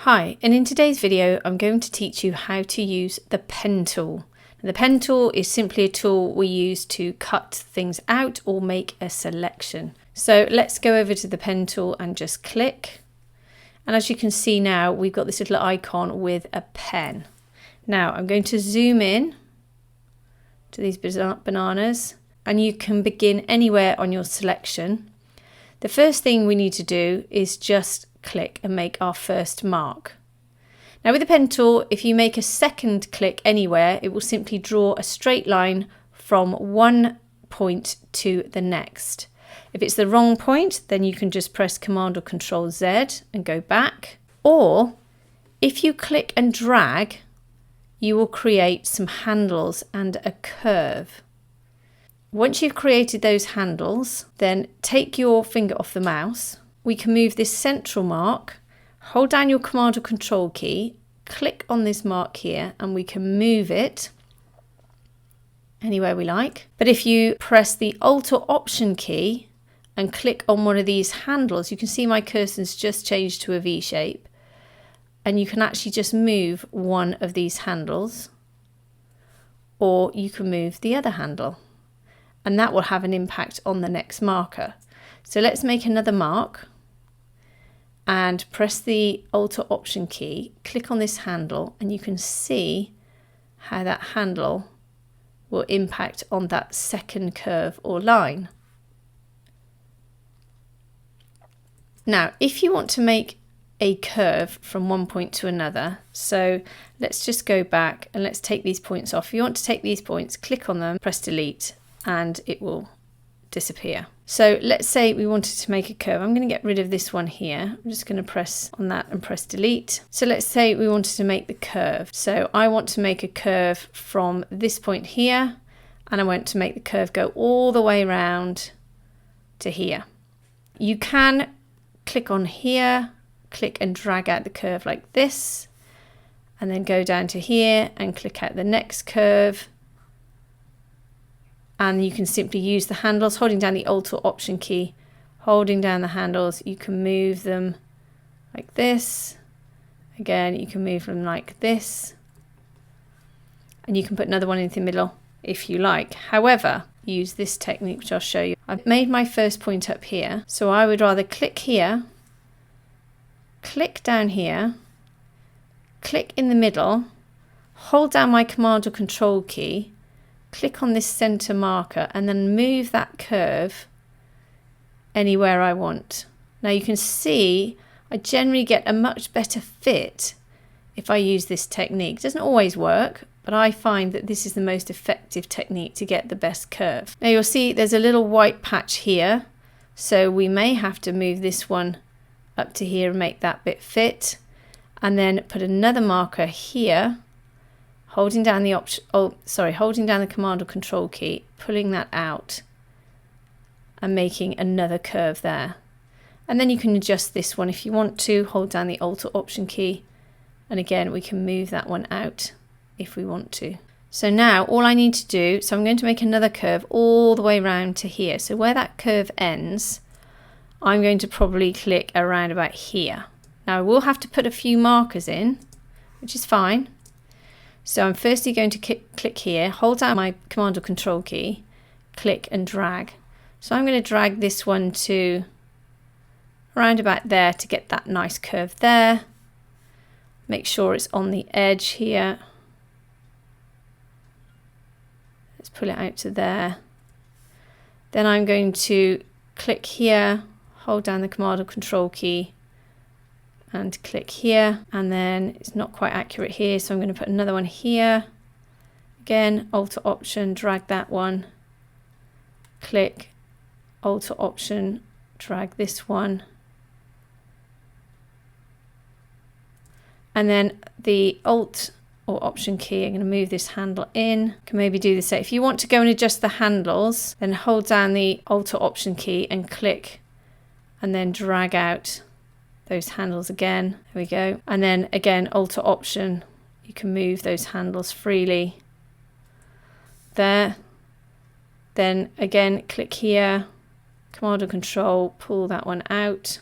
Hi, and in today's video I'm going to teach you how to use the pen tool. The pen tool is simply a tool we use to cut things out or make a selection. So let's go over to the pen tool and just click. And as you can see now, we've got this little icon with a pen. Now I'm going to zoom in to these bananas, and you can begin anywhere on your selection. The first thing we need to do is just click and make our first mark. Now with the pen tool, if you make a second click anywhere, it will simply draw a straight line from one point to the next. If it's the wrong point, then you can just press Command or Control Z and go back. Or if you click and drag, you will create some handles and a curve. Once you've created those handles, then take your finger off the mouse. We can move this central mark, hold down your Command or Control key, click on this mark here, and we can move it anywhere we like. But if you press the Alt or Option key and click on one of these handles, you can see my cursor's just changed to a V shape, and you can actually just move one of these handles, or you can move the other handle, and that will have an impact on the next marker. So let's make another mark and press the Alt or Option key, click on this handle, and you can see how that handle will impact on that second curve or line. Now, if you want to make a curve from one point to another, so let's just go back and let's take these points off. If you want to take these points, click on them, press delete, and it will disappear. So let's say we wanted to make a curve. I'm going to get rid of this one here. I'm just going to press on that and press delete. So let's say we wanted to make the curve. So I want to make a curve from this point here, and I want to make the curve go all the way around to here. You can click on here, click and drag out the curve like this, and then go down to here and click out the next curve. And you can simply use the handles, holding down the Alt or Option key, holding down the handles. You can move them like this. Again, you can move them like this. And you can put another one in the middle if you like. However, use this technique, which I'll show you. I've made my first point up here. So I would rather click here, click down here, click in the middle, hold down my Command or Control key, click on this center marker, and then move that curve anywhere I want. Now you can see I generally get a much better fit if I use this technique. It doesn't always work, but I find that this is the most effective technique to get the best curve. Now you'll see there's a little white patch here, so we may have to move this one up to here and make that bit fit, and then put another marker here, holding down the holding down the Command or Control key, pulling that out and making another curve there. And then you can adjust this one if you want to, hold down the Alt or Option key, and again we can move that one out if we want to. So now all I need to do, so I'm going to make another curve all the way around to here. So where that curve ends, I'm going to probably click around about here. Now I will have to put a few markers in, which is fine. So I'm firstly going to click here, hold down my Command or Control key, click and drag. So I'm going to drag this one to around about there to get that nice curve there. Make sure it's on the edge here. Let's pull it out to there. Then I'm going to click here, hold down the Command or Control key, and click here, and then it's not quite accurate here, so I'm going to put another one here. Again, Alt or Option, drag that one, click, Alt or Option, drag this one, and then the Alt or Option key, I'm going to move this handle in. Can maybe do the same. If you want to go and adjust the handles, then hold down the Alt or Option key and click, and then drag out those handles again. There we go. And then again, Alt or Option, you can move those handles freely there. Then again, click here, Command or Control, pull that one out.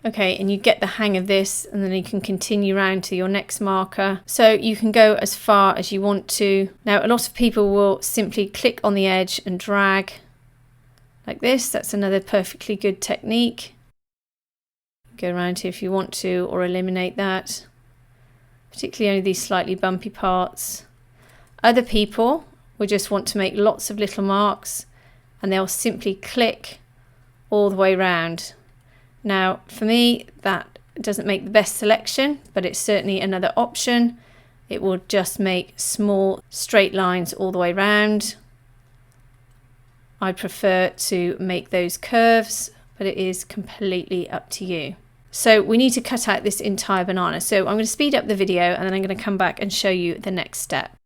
Okay, and you get the hang of this, and then you can continue round to your next marker. So you can go as far as you want to. Now, a lot of people will simply click on the edge and drag like this. That's another perfectly good technique. Go around here if you want to, or eliminate that, particularly only these slightly bumpy parts. Other people will just want to make lots of little marks, and they'll simply click all the way around. Now, for me, that doesn't make the best selection, but it's certainly another option. It will just make small straight lines all the way around. I prefer to make those curves, but it is completely up to you. So we need to cut out this entire banana. So I'm going to speed up the video, and then I'm going to come back and show you the next step.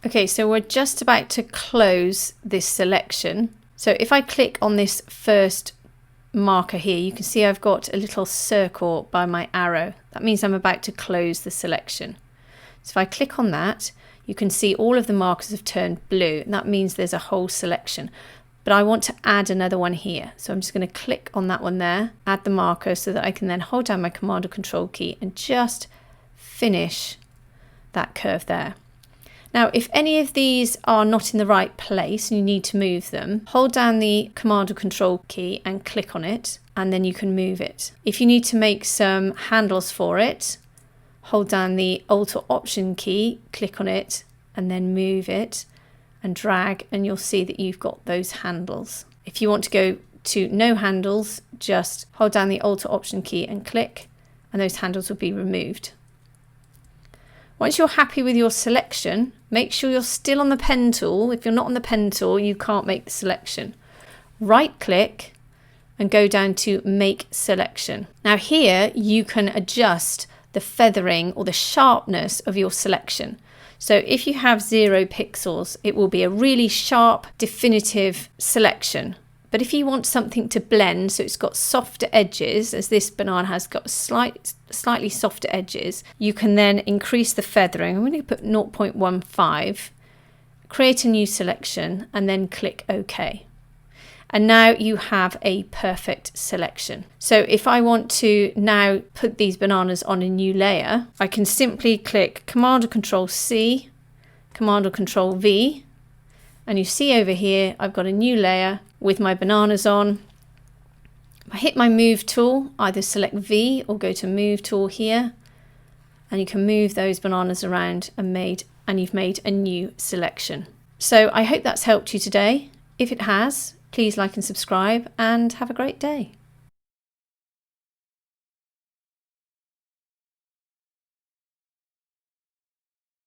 Okay, so we're just about to close this selection. So if I click on this first marker here, you can see I've got a little circle by my arrow. That means I'm about to close the selection. So if I click on that, you can see all of the markers have turned blue, and that means there's a whole selection. But I want to add another one here. So I'm just going to click on that one there, add the marker, so that I can then hold down my Command or Control key and just finish that curve there. Now, if any of these are not in the right place and you need to move them, hold down the Command or Control key and click on it, and then you can move it. If you need to make some handles for it, hold down the Alt or Option key, click on it, and then move it and drag, and you'll see that you've got those handles. If you want to go to no handles, just hold down the Alt or Option key and click, and those handles will be removed. Once you're happy with your selection, make sure you're still on the pen tool. If you're not on the pen tool, you can't make the selection. Right click and go down to Make Selection. Now here you can adjust the feathering or the sharpness of your selection. So if you have 0 pixels, it will be a really sharp, definitive selection. But if you want something to blend, so it's got softer edges, as this banana has got slightly softer edges, you can then increase the feathering. I'm going to put 0.15, create a new selection, and then click OK. And now you have a perfect selection. So if I want to now put these bananas on a new layer, I can simply click Command or Control C, Command or Control V, and you see over here I've got a new layer with my bananas on. If I hit my move tool, either select V or go to move tool here, and you can move those bananas around and you've made a new selection. So I hope that's helped you today. If it has, please like and subscribe, and have a great day.